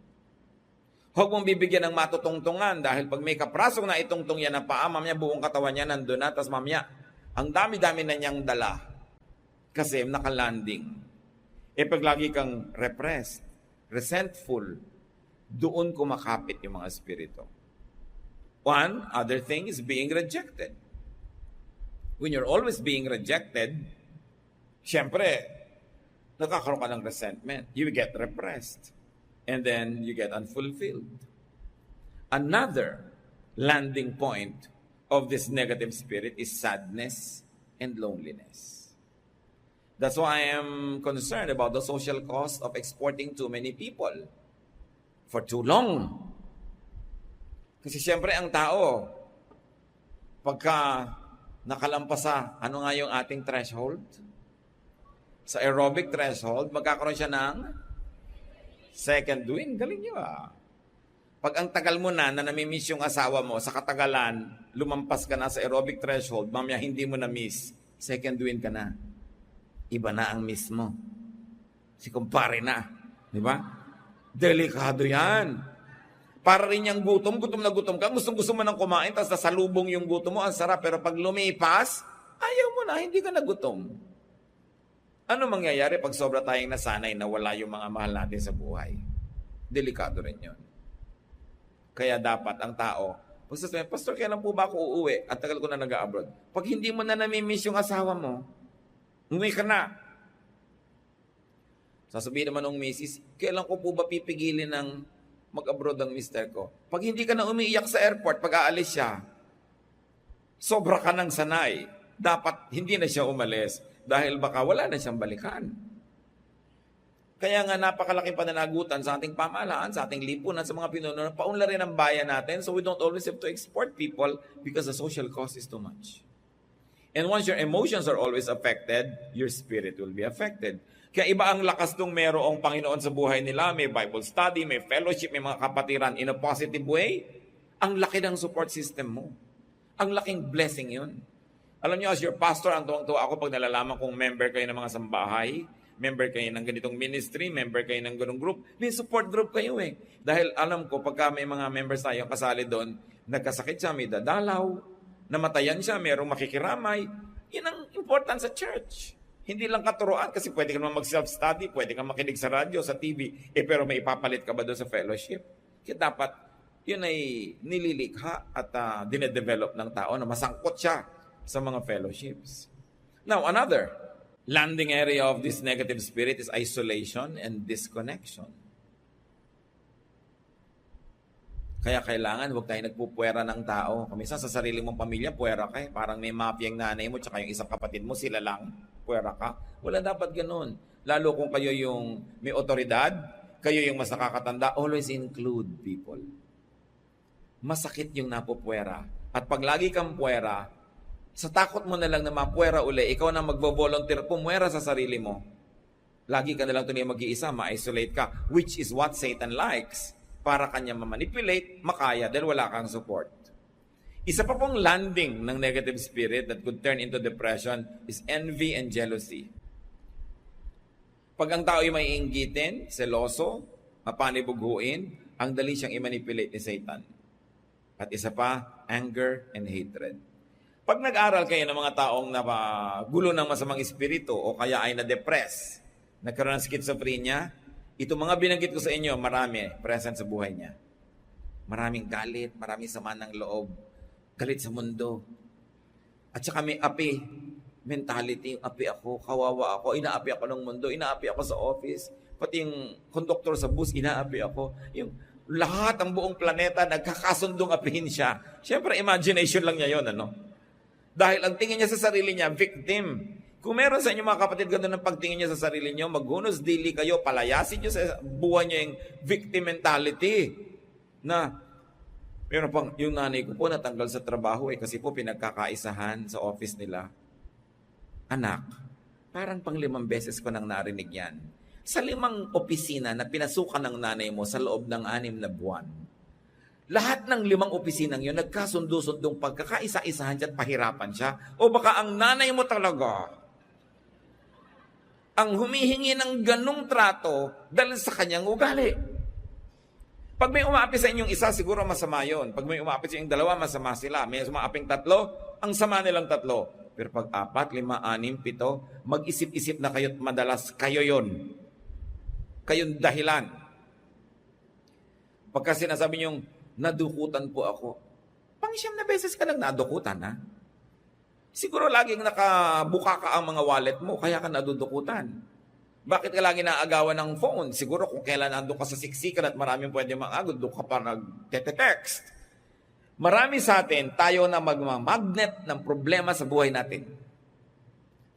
Huwag mong bibigyan ng matutungtungan dahil pag may kaprasong na itungtong yan na paa, mamaya buong katawan niya nandun na, tapos mamaya, ang dami-dami na niyang dala kasi nakalanding. Pag lagi kang repressed, resentful, doon kumakapit yung mga espiritu. One other thing is being rejected. When you're always being rejected, syempre, nakakaroon ka ng resentment. You get repressed. And then you get unfulfilled. Another landing point of this negative spirit is sadness and loneliness. That's why I am concerned about the social cost of exporting too many people for too long. Kasi siyempre ang tao, pagka nakalampasa, ano nga yung ating threshold? Sa aerobic threshold, magkakaroon siya ng second wind. Galing nyo ah. Pag ang tagal mo na namimiss yung asawa mo, sa katagalan, lumampas ka na sa aerobic threshold, mamaya hindi mo na-miss, second wind ka na. Iba na ang miss mo. Si kumpare na. Di ba? Delikado yan. Para rin yung gutom na gutom ka, gusto mo nang kumain, tapos nasalubong yung gutom mo, ang sarap, pero pag lumipas, ayaw mo na, hindi ka nagutom. Ano mangyayari pag sobra tayong nasanay na wala yung mga mahal natin sa buhay? Delikado rin yun. Kaya dapat ang tao, Pastor, kailan po ba ako uuwi? At tagal ko na nag-abroad. Pag hindi mo na namimiss yung asawa mo, umuwi ka na. Sasabihin naman ng misis, kailan ko po ba pipigilin ng mag-abroad ang mister ko? Pag hindi ka na umiiyak sa airport, pag aalis siya, sobra ka ng sanay. Dapat hindi na siya umalis dahil baka wala na siyang balikan. Kaya nga napakalaking pananagutan sa ating pamahalaan, sa ating lipunan, sa mga pinuno, paunlarin ang bayan natin so we don't always have to export people because the social cost is too much. And once your emotions are always affected, your spirit will be affected. Kaya iba ang lakas nung merong Panginoon sa buhay nila, may Bible study, may fellowship, may mga kapatiran in a positive way. Ang laki ng support system mo. Ang laking blessing yun. Alam niyo, as your pastor, ang tuwang-tuwa ako pag nalalaman kong member kayo ng mga sambahay, member kayo ng ganitong ministry, member kayo ng ganong group, may support group kayo eh. Dahil alam ko, pagka may mga members tayo kasali doon, nagkasakit siya, may dadalaw, namatayan siya, mayroong makikiramay, yun ang important sa church. Hindi lang katuroan kasi pwede ka naman mag-self-study, pwede ka makinig sa radyo, sa TV, pero may ipapalit ka ba doon sa fellowship? Kaya dapat yun ay nililikha at dinedevelop ng tao na masangkot siya sa mga fellowships. Now, another landing area of this negative spirit is isolation and disconnection. Kaya kailangan huwag tayo nagpupuwera ng tao. Kumisa sa sarili mong pamilya, puwera ka eh. Parang may mafia yung nanay mo tsaka yung isang kapatid mo, sila lang, puwera ka. Wala dapat ganun. Lalo kung kayo yung may otoridad, kayo yung mas nakakatanda, always include people. Masakit yung napupuwera. At pag lagi kang puwera, sa takot mo na lang na mapuwera uli, ikaw na magvo-volunteer, pumuwera sa sarili mo. Lagi ka na lang tuloy mag-iisa, ma-isolate ka, which is what Satan likes. Para kanya ma-manipulate, makaya dahil wala kang support. Isa pa pong landing ng negative spirit that could turn into depression is envy and jealousy. Pag ang tao ay may inggitin, seloso, mapanibughuin, ang dali siyang i-manipulate ni Satan. At isa pa, anger and hatred. Pag nag-aral kayo ng mga taong gulo ng masamang espiritu o kaya ay na-depress, nagkaroon ng schizophrenia, ito mga binanggit ko sa inyo, marami present sa buhay niya. Maraming galit, maraming sama ng loob, galit sa mundo. At saka may api, mentality, api ako, kawawa ako, inaapi ako ng mundo, inaapi ako sa office, pati yung conductor sa bus, inaapi ako. Yung lahat, ang buong planeta, nagkakasundong apihin siya. Siyempre, imagination lang niya yun, ano? Dahil ang tingin niya sa sarili niya, victim. Kung meron sa inyo mga kapatid ganda ng pagtingin niya sa sarili niyo, maghunos dili kayo, palayasin niyo sa buhay niyo yung victim mentality. Na, meron pang, yung nanay ko po natanggal sa trabaho kasi po pinagkakaisahan sa office nila. Anak, parang pang 5 beses ko nang narinig yan. Sa 5 opisina na pinasukan ng nanay mo sa loob ng 6 na buwan, lahat ng 5 opisinang yun, nagkasundo-sundong pagkakaisa-isahan siya at pahirapan siya. O baka ang nanay mo talaga ang humihingi ng ganong trato dahil sa kanyang ugali. Pag may umaapi sa inyong isa, siguro masama yun. Pag may umaapi sa inyong 2, masama sila. May umaaping 3, ang sama nilang 3. Pero pag 4, 5, 6, 7, mag-isip-isip na kayo't madalas kayo yon. Kayong dahilan. Pagka sinasabi niyong, nadukutan po ako. Pang-9 na beses ka nang nadukutan, ha? Siguro laging nakabuka ka ang mga wallet mo, kaya ka nadudukutan. Bakit ka lagi naagawan ng phone? Siguro kung kailan nandun ka sa siksikan at maraming pwede mag-agod, doon ka pa nag-text. Marami sa atin, tayo na magmamagnet ng problema sa buhay natin.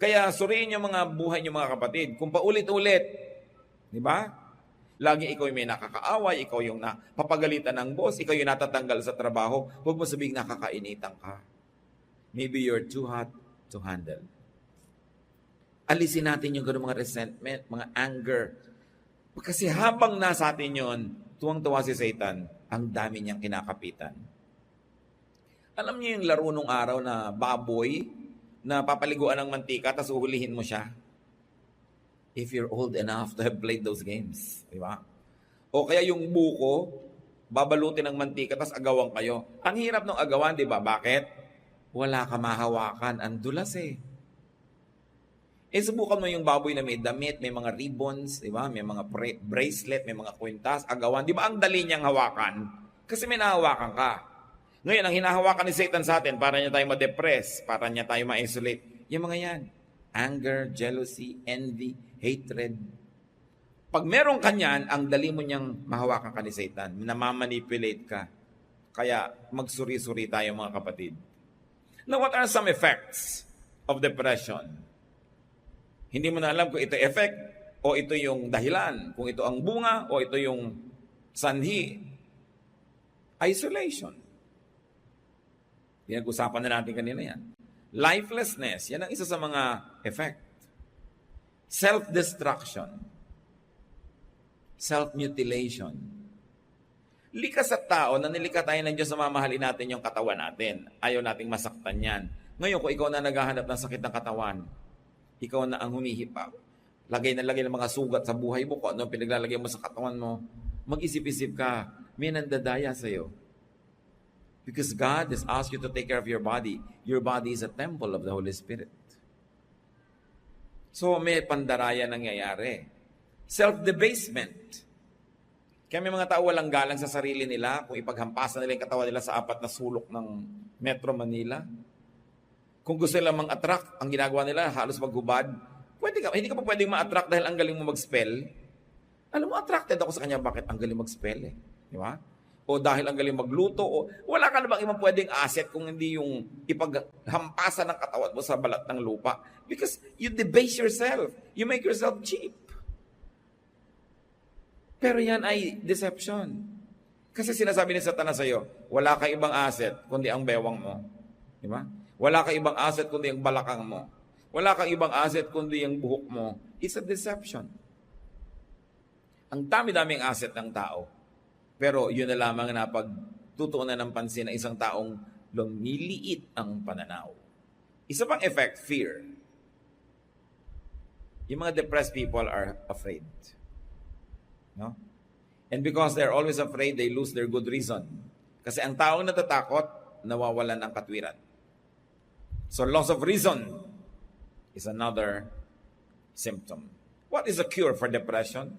Kaya suriin yung mga buhay niyo mga kapatid. Kung paulit-ulit, di ba? Lagi ikaw yung may nakakaaway, ikaw yung napapagalitan ng boss, ikaw yung natatanggal sa trabaho, huwag mo sabihing nakakainitan ka. Maybe you're too hot to handle. Alisin natin yung gano'ng mga resentment, mga anger. Kasi habang nasa atin yun, tuwang-tuwa si Satan, ang dami niyang kinakapitan. Alam niyo yung laro nung araw na baboy na papaliguan ng mantika tapos uhulihin mo siya? If you're old enough to have played those games. Di ba? O kaya yung buko, babalutin ng mantika tapos agawan kayo. Ang hirap ng agawan, di ba? Bakit? Wala ka mahawakan. Ang dulas eh. Subukan mo yung baboy na may damit, may mga ribbons, di ba? May mga bracelet, may mga kwintas, agawan. Di ba ang dali niyang hawakan? Kasi may nahawakan ka. Ngayon, ang hinahawakan ni Satan sa atin, para niya tayo ma-depress, para niya tayo ma-isolate. Yung mga yan. Anger, jealousy, envy, hatred. Pag meron ka niyan, ang dali mo niyang mahawakan ka ni Satan. Namamanipulate ka. Kaya magsuri-suri tayo mga kapatid. Now, what are some effects of depression? Hindi mo na alam kung ito effect o ito yung dahilan, kung ito ang bunga o ito yung sanhi. Isolation. Pinag-usapan na natin kanina yan. Lifelessness, yan ang isa sa mga effect. Self-destruction. Self-mutilation. Likas sa tao na nilikha tayo ng Diyos na mamahalin natin yung katawan natin. Ayaw nating masaktan yan. Ngayon, kung ikaw na naghahanap ng sakit ng katawan, ikaw na ang humihipa, lagay na lagay ng mga sugat sa buhay mo, kung ano pinaglalagay mo sa katawan mo, mag-isip-isip ka, may nandadaya sa'yo. Because God has asked you to take care of your body. Your body is a temple of the Holy Spirit. So, may pandaraya nangyayari. Self-debasement. Kaya may mga tao walang galang sa sarili nila kung ipaghampasan nila yung katawan nila sa 4 na sulok ng Metro Manila. Kung gusto nila mang-attract, ang ginagawa nila, halos maghubad. Hindi ka pa pwedeng ma-attract dahil ang galing mo mag-spell. Alam mo, attracted ako sa kanya, bakit ang galing mag-spell eh. Di ba? O dahil ang galing magluto, o wala ka na bang ibang pwedeng asset kung hindi yung ipaghampasan ng katawan mo sa balat ng lupa. Because you debase yourself. You make yourself cheap. Pero yan ay deception. Kasi sinasabi ni Satanas sa'yo, wala kang ibang asset kundi ang bewang mo. Di ba? Wala kang ibang asset kundi ang balakang mo. Wala kang ibang asset kundi ang buhok mo. It's a deception. Ang dami-daming asset ng tao. Pero yun na lamang na pagtutuunan ng pansin ng isang taong lumiliit ang pananaw. Isa pang effect, fear. Yung mga depressed people are afraid. No? And because they're always afraid, they lose their good reason. Kasi ang taong natatakot, nawawalan ng katwiran. So loss of reason is another symptom. What is a cure for depression?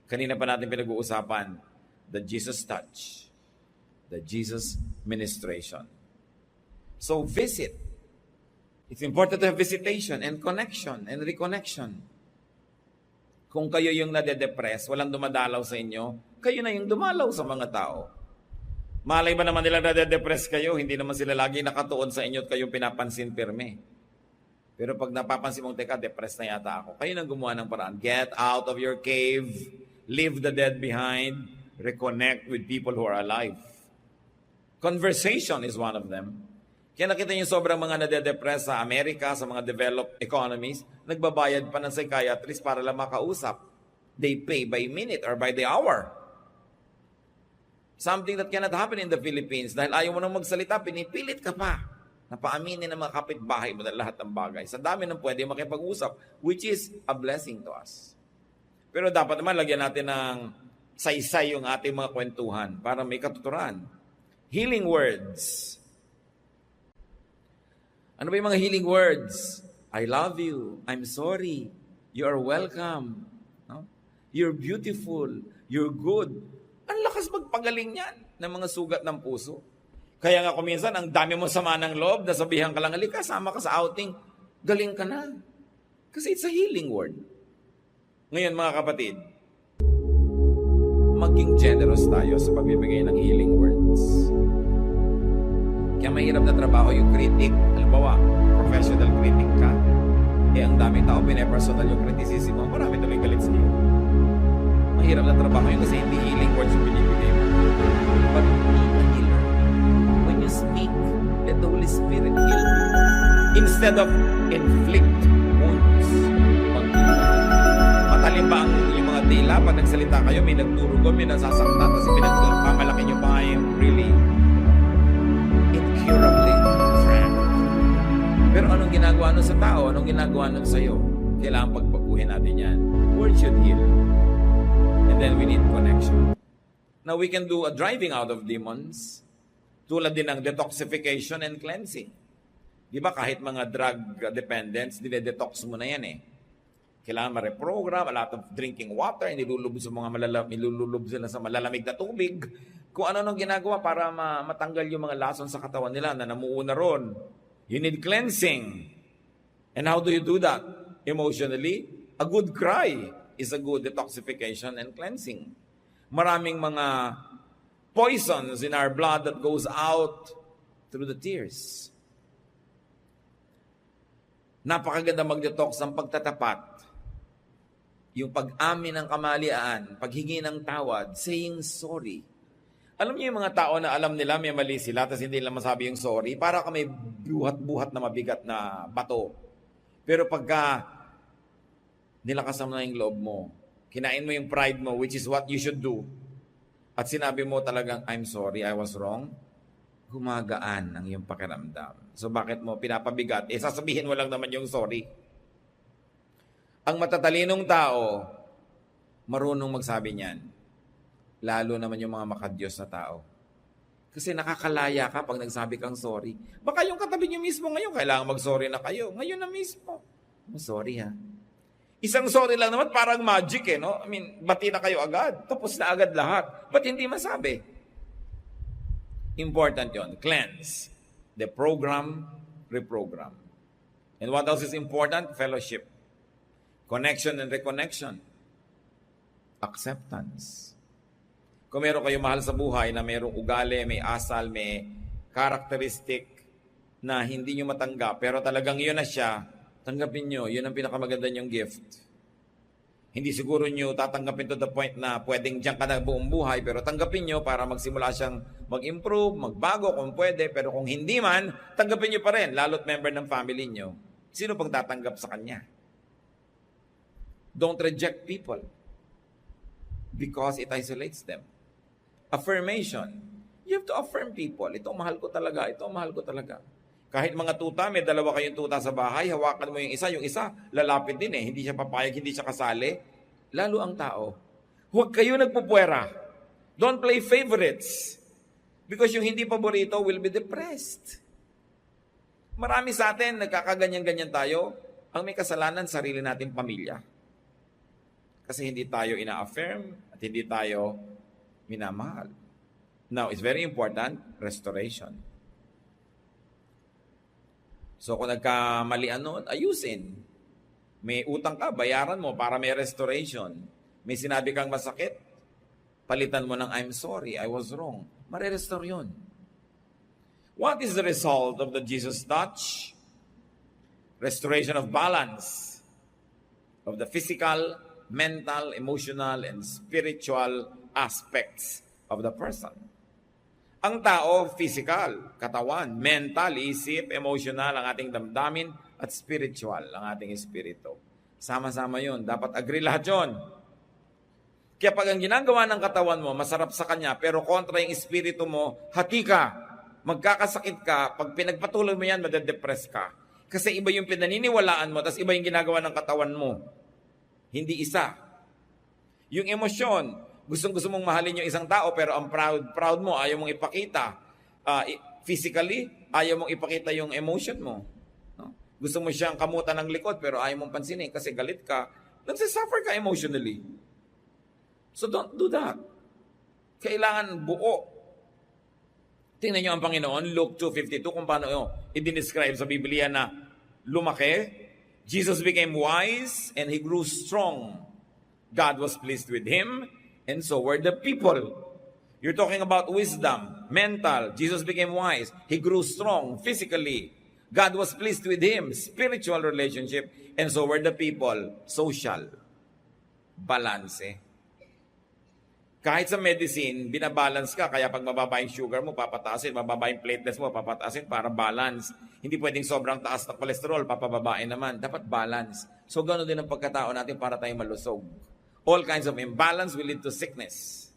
Kanina pa natin pinag-uusapan, the Jesus touch, the Jesus ministration. So visit. It's important to have visitation and connection and reconnection. Kung kayo yung nade-depress, walang dumadalaw sa inyo, kayo na yung dumalaw sa mga tao. Malay ba naman nila nade-depress kayo, hindi naman sila lagi nakatuon sa inyo at kayong pinapansin pirme. Pero pag napapansin mong, teka, depressed na yata ako, kayo nang gumawa ng paraan. Get out of your cave, leave the dead behind, reconnect with people who are alive. Conversation is one of them. Kaya nakita niyo sobrang mga nade-depress sa Amerika, sa mga developed economies, nagbabayad pa ng psychiatrist para lang makausap. They pay by minute or by the hour. Something that cannot happen in the Philippines dahil ayaw mo nang magsalita, pinipilit ka pa na paaminin ng mga kapitbahay mo na lahat ng bagay. Sa dami ng pwede makipag-usap, which is a blessing to us. Pero dapat naman lagyan natin ng saysay yung ating mga kwentuhan para may katuturan. Healing words. Ano ba yung mga healing words? I love you. I'm sorry. You are welcome. No? You're beautiful. You're good. Ang lakas magpagaling yan ng mga sugat ng puso. Kaya nga kuminsan, ang dami mo sama ng loob, nasabihan ka lang, halika, sama ka sa outing, galing ka na. Kasi it's a healing word. Ngayon mga kapatid, maging generous tayo sa pagbibigay ng healing words. Kaya mahirap na trabaho yung critic. Halimbawa, professional critic ka. Ang daming tao pinapersonal yung criticism mo, marami tuloy galit sa iyo. Mahirap na trabaho yun kasi hindi healing words yung binibigay mo. But be a healer. When you speak, let the Holy Spirit heal you. Instead of inflict wounds, mag-heal. Matalim ba yung mga dila? Pag nagsalita kayo, may nagdurugo, may nasasakta, tapos pinagpamalaki nyo pa yung really incurably frank. Pero anong ginagawa nun sa tao? Anong ginagawa nun sa'yo? Kailangan pagbaguhin natin yan. Words should heal. And then we need connection. Now we can do a driving out of demons. Tulad din ng detoxification and cleansing. Di ba kahit mga drug dependents, dinedetox mo na yan eh. Kailangan ma-reprogram, a lot of drinking water, nilulub sila sa malalamig na tubig. Kung ano nang ginagawa para matanggal yung mga lason sa katawan nila na namuuna ron. You need cleansing. And how do you do that? Emotionally, a good cry is a good detoxification and cleansing. Maraming mga poisons in our blood that goes out through the tears. Napakaganda mag-detox ng pagtatapat. Yung pag-amin ng kamalian, paghingi ng tawad, saying sorry. Alam niyo yung mga tao na alam nila may mali sila tapos hindi nila masabi yung sorry, para ka may buhat-buhat na mabigat na bato. Pero pagka nilakasan mo na yung loob mo, kinain mo yung pride mo, which is what you should do, at sinabi mo talagang, I'm sorry, I was wrong, gumagaan ang iyong pakiramdam. So bakit mo pinapabigat? Sasabihin mo lang naman yung sorry. Ang matatalinong tao, marunong magsabi niyan. Lalo naman yung mga makadiyos na tao. Kasi nakakalaya ka pag nagsabi kang sorry. Baka yung katabi niyo mismo ngayon, kailangan mag-sorry na kayo. Ngayon na mismo. Sorry ha. Isang sorry lang naman, parang magic no? I mean, bati na kayo agad. Tapos na agad lahat. Ba't hindi masabi? Important yon. Cleanse. The program, reprogram. And what else is important? Fellowship. Connection and reconnection. Acceptance. Kung meron kayo mahal sa buhay na mayroong ugali, may asal, may characteristic na hindi nyo matanggap, pero talagang yun na siya, tanggapin nyo. Yun ang pinakamaganda nyong gift. Hindi siguro nyo tatanggapin to the point na pwedeng diyan ka na buong buhay, pero tanggapin nyo para magsimula siyang mag-improve, magbago kung pwede, pero kung hindi man, tanggapin nyo pa rin, lalo't member ng family nyo. Sino pang tatanggap sa kanya? Don't reject people because it isolates them. Affirmation. You have to affirm people. Ito mahal ko talaga. Ito mahal ko talaga. Kahit mga tuta, may dalawa kayong tuta sa bahay, hawakan mo yung isa lalapit din Hindi siya papayag, hindi siya kasali. Lalo ang tao. Huwag kayo nagpupwera. Don't play favorites. Because yung hindi paborito will be depressed. Marami sa atin, nagkakaganyan-ganyan tayo. Ang may kasalanan, sarili natin pamilya. Kasi hindi tayo ina-affirm at hindi tayo minamahal. Now, it's very important, restoration. So, kung nagkamalian noon, ayusin. May utang ka, bayaran mo para may restoration. May sinabi kang masakit, palitan mo ng I'm sorry, I was wrong. Mare-restore yun. What is the result of the Jesus touch? Restoration of balance of the physical, mental, emotional, and spiritual aspects of the person. Ang tao, physical, katawan, mental, isip, emotional, ang ating damdamin, at spiritual, ang ating espiritu. Sama-sama yun. Dapat agree lahat yun. Kaya pag ang ginagawa ng katawan mo, masarap sa kanya, pero kontra yung espiritu mo, hati ka, magkakasakit ka, pag pinagpatuloy mo yan, madedepress ka. Kasi iba yung pinaniniwalaan mo, tapos iba yung ginagawa ng katawan mo. Hindi isa. Yung emosyon, gustong-gusto mong mahalin yung isang tao pero ang proud mo, ayaw mong ipakita. Physically, ayaw mong ipakita yung emotion mo. No? Gusto mo siyang kamutan ng likod pero ayaw mong pansinin kasi galit ka. Nagsasuffer ka emotionally. So don't do that. Kailangan buo. Tingnan niyo ang Panginoon, Luke 2:52, kung paano i-describe sa Biblia na lumaki. Jesus became wise and he grew strong. God was pleased with him, and so were the people. You're talking about wisdom, mental. Jesus became wise. He grew strong physically. God was pleased with him, spiritual relationship, and so were the people, social. Balance. Kahit sa medicine, binabalance ka. Kaya pag mababa yung sugar mo, papataasin. Mababa yung platelets mo, papataasin para balance. Hindi pwedeng sobrang taas na kolesterol, papababain naman. Dapat balance. So, gano'n din ang pagkatao natin para tayo malusog. All kinds of imbalance will lead to sickness.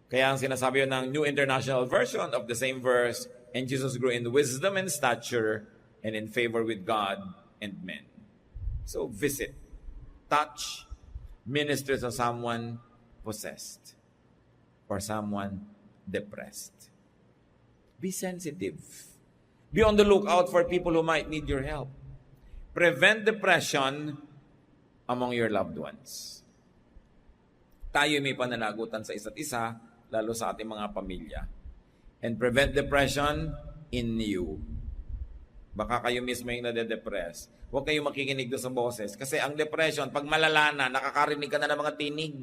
Kaya ang sinasabi yun ng New International Version of the same verse, and Jesus grew in wisdom and stature and in favor with God and men. So visit, touch, minister to someone possessed or someone depressed. Be sensitive. Be on the lookout for people who might need your help. Prevent depression among your loved ones. Tayo may pananagutan sa isa't isa, lalo sa ating mga pamilya. And prevent depression in you. Baka kayo mismo yung nade-depress. Huwag kayong makikinig doon sa boses. Kasi ang depression, pag malala na, nakakarinig ka na ng mga tinig.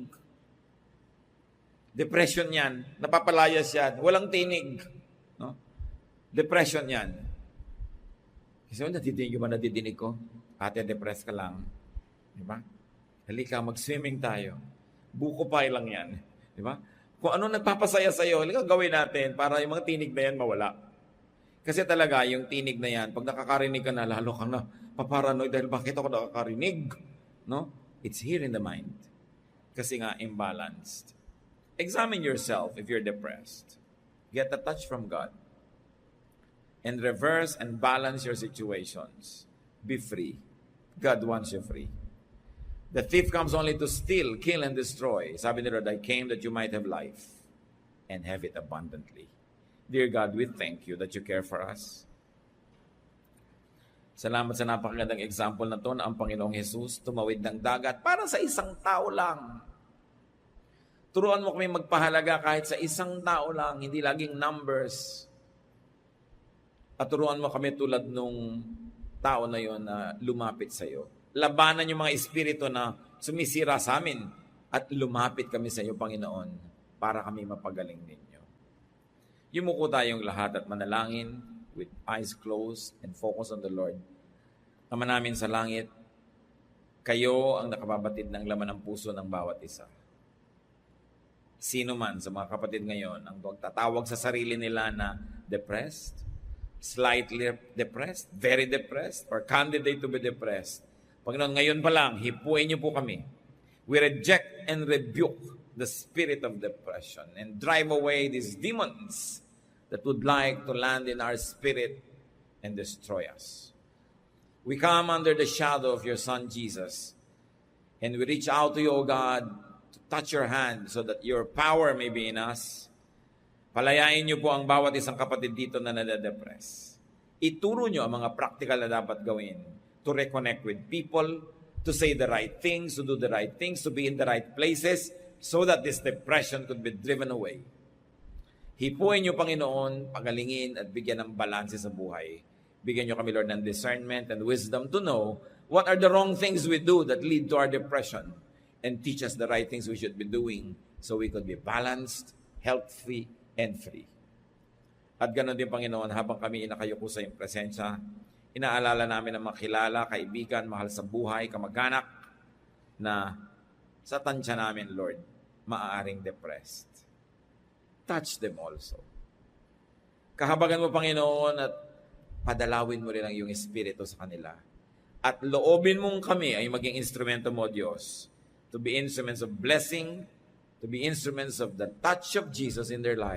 Depression yan. Napapalayas yan. Walang tinig. No? Depression yan. Kasi nadidinig ko? Ate, depress ka lang. Diba? Halika, mag-swimming tayo. Buko pie lang yan. Diba? Kung ano nagpapasaya sa'yo, halika gawin natin para yung mga tinig na yan mawala. Kasi talaga, yung tinig na yan, pag nakakarinig ka na, lalo kang na paparanoid dahil bakit ako nakakarinig? No? It's here in the mind. Kasi nga, imbalanced. Examine yourself if you're depressed. Get a touch from God. And reverse and balance your situations. Be free. God wants you free. The thief comes only to steal, kill, and destroy. Sabi ni Lord, I came that you might have life and have it abundantly. Dear God, we thank you that you care for us. Salamat sa napakagandang example na to na ang Panginoong Jesus tumawid ng dagat para sa isang tao lang. Turuan mo kami magpahalaga kahit sa isang tao lang, hindi laging numbers. At turuan mo kami tulad nung tao na yon na lumapit sa iyo. Labanan yung mga espiritu na sumisira sa amin at lumapit kami sa iyo, Panginoon, para kami mapagaling ninyo. Yumuko tayong lahat at manalangin with eyes closed and focus on the Lord. Ama namin sa langit, kayo ang nakababatid ng laman ng puso ng bawat isa. Sino man sa mga kapatid ngayon ang tatawag sa sarili nila na depressed, slightly depressed, very depressed, or candidate to be depressed, Panginoon, ngayon pa lang, hipuin niyo po kami. We reject and rebuke the spirit of depression and drive away these demons that would like to land in our spirit and destroy us. We come under the shadow of your Son, Jesus, and we reach out to you, O God, to touch your hand so that your power may be in us. Palayain niyo po ang bawat isang kapatid dito na nade-depress. Ituro niyo ang mga practical na dapat gawin to reconnect with people, to say the right things, to do the right things, to be in the right places, so that this depression could be driven away. Hipuin niyo, Panginoon, pagalingin at bigyan ng balanse sa buhay. Bigyan niyo kami, Lord, ng discernment and wisdom to know what are the wrong things we do that lead to our depression, and teach us the right things we should be doing so we could be balanced, healthy, and free. At ganoon din, Panginoon, habang kami inakayuko sa iyong presensya, inaalala namin ang mga kilala, kaibigan, mahal sa buhay, kamag-anak, na sa tansya namin, Lord, maaaring depressed. Touch them also. Kahabagan mo, Panginoon, at padalawin mo rin ang iyong espiritu sa kanila. At loobin mong kami ay maging instrumento mo, Diyos, to be instruments of blessing, to be instruments of the touch of Jesus in their life.